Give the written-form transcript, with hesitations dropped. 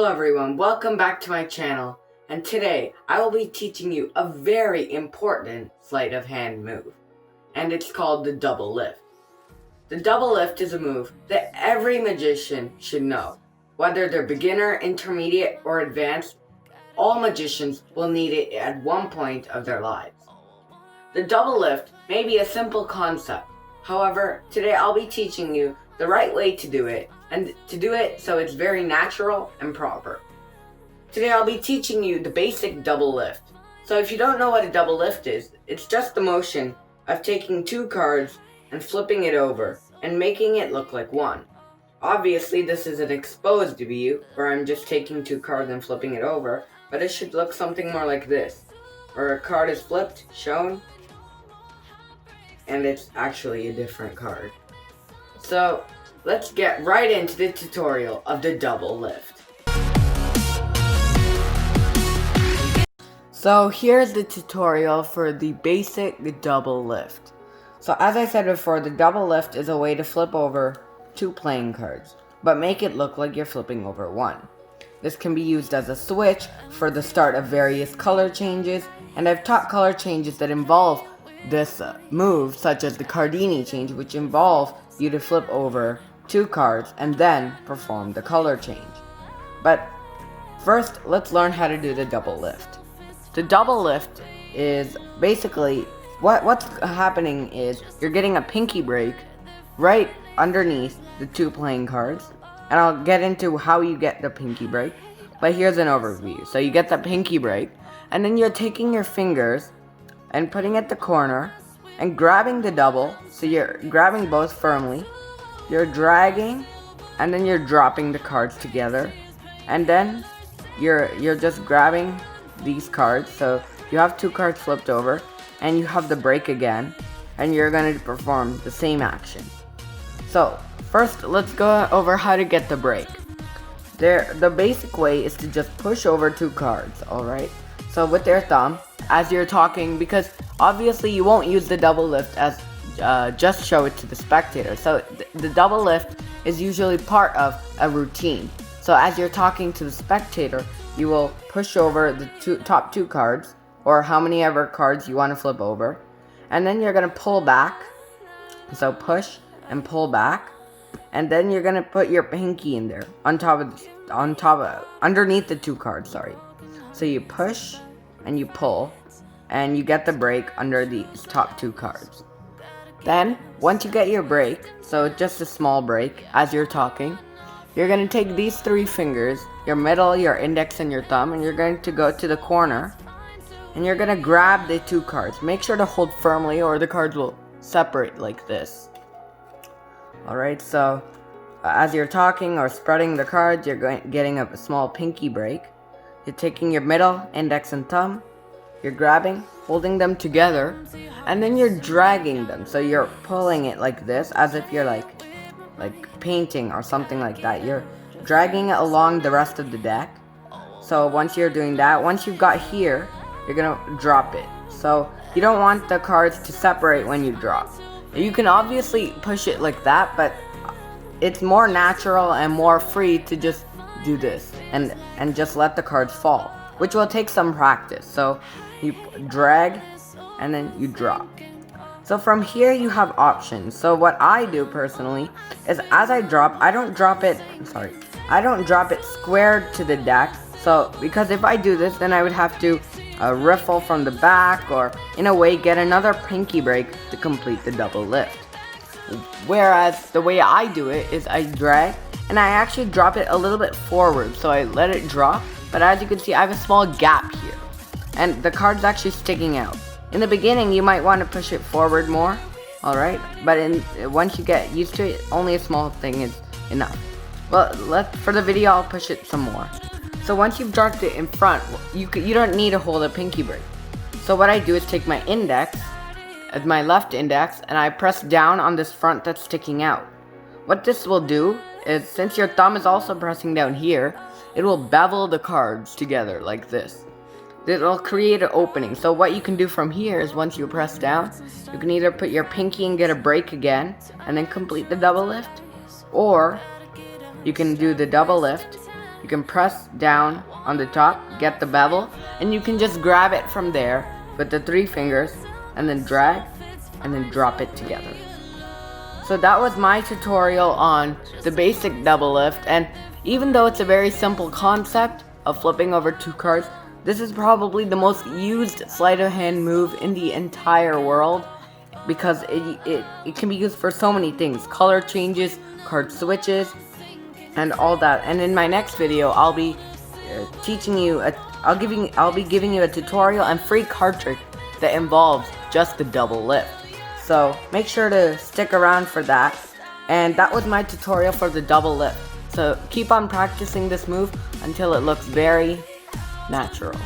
Hello everyone, welcome back to my channel, and today I will be teaching you a very important sleight of hand move, and it's called the double lift. The double lift is a move that every magician should know. Whether they're beginner, intermediate, or advanced, all magicians will need it at one point of their lives. The double lift may be a simple concept, however, today I'll be teaching you the right way to do it, and to do it so it's very natural and proper. Today I'll be teaching you the basic double lift. So if you don't know what a double lift is, it's just the motion of taking two cards and flipping it over and making it look like one. Obviously this is an exposed view where I'm just taking two cards and flipping it over, but it should look something more like this, where a card is flipped, shown, and it's actually a different card. So let's get right into the tutorial of the double lift. So here's the tutorial for the basic double lift. So as I said before, the double lift is a way to flip over two playing cards, but make it look like you're flipping over one. This can be used as a switch for the start of various color changes, and I've taught color changes that involve this move, such as the Cardini change, which involve you to flip over two cards and then perform the color change. But first, let's learn how to do the double lift. The double lift is basically what's happening is you're getting a pinky break right underneath the two playing cards, and I'll get into how you get the pinky break, but here's an overview. So you get the pinky break, and then you're taking your fingers and putting at the corner and grabbing the double, so you're grabbing both firmly, you're dragging, and then you're dropping the cards together, and then you're just grabbing these cards, so you have two cards flipped over, and you have the break again, and you're going to perform the same action. So first, let's go over how to get the break. The basic way is to just push over two cards, alright? So with your thumb, as you're talking, because obviously you won't use the double lift as just show it to the spectator. So the double lift is usually part of a routine. So as you're talking to the spectator, you will push over the top two cards, or how many ever cards you want to flip over, and then you're going to pull back. So push and pull back, and then you're going to put your pinky in there underneath the two cards, sorry. So you push and you pull, and you get the break under these top two cards. Then, once you get your break, so just a small break as you're talking, you're going to take these three fingers, your middle, your index, and your thumb, and you're going to go to the corner, and you're going to grab the two cards. Make sure to hold firmly or the cards will separate like this. Alright, so as you're talking or spreading the cards, you're getting a small pinky break. You're taking your middle, index, and thumb, you're grabbing, holding them together, and then you're dragging them. So you're pulling it like this, as if you're like painting or something like that. You're dragging it along the rest of the deck. So once you're doing that, once you've got here, you're gonna drop it. So you don't want the cards to separate when you drop. You can obviously push it like that, but it's more natural and more free to just do this and just let the cards fall, which will take some practice. So you drag and then you drop. So from here you have options. So what I do personally is as I drop, I don't drop it squared to the deck. So because if I do this, then I would have to riffle from the back, or in a way get another pinky break to complete the double lift. Whereas the way I do it is I drag and I actually drop it a little bit forward, so I let it drop, but as you can see I have a small gap here, and the card's actually sticking out. In the beginning you might want to push it forward more, alright, but once you get used to it, only a small thing is enough. Well, for the video I'll push it some more. So once you've dropped it in front, you don't need to hold a pinky break. So what I do is take my index, my left index, and I press down on this front that's sticking out. What this will do is, since your thumb is also pressing down here, it will bevel the cards together like this. It'll create an opening. So what you can do from here is, once you press down, you can either put your pinky and get a break again and then complete the double lift, or you can do the double lift, you can press down on the top, get the bevel, and you can just grab it from there with the 3 fingers and then drag and then drop it together. So that was my tutorial on the basic double lift, and even though it's a very simple concept of flipping over 2 cards, this is probably the most used sleight of hand move in the entire world because it can be used for so many things: color changes, card switches, and all that. And in my next video, I'll be teaching you I'll be giving you a tutorial and free card trick that involves just the double lift. So make sure to stick around for that. And that was my tutorial for the double lift. So keep on practicing this move until it looks very natural.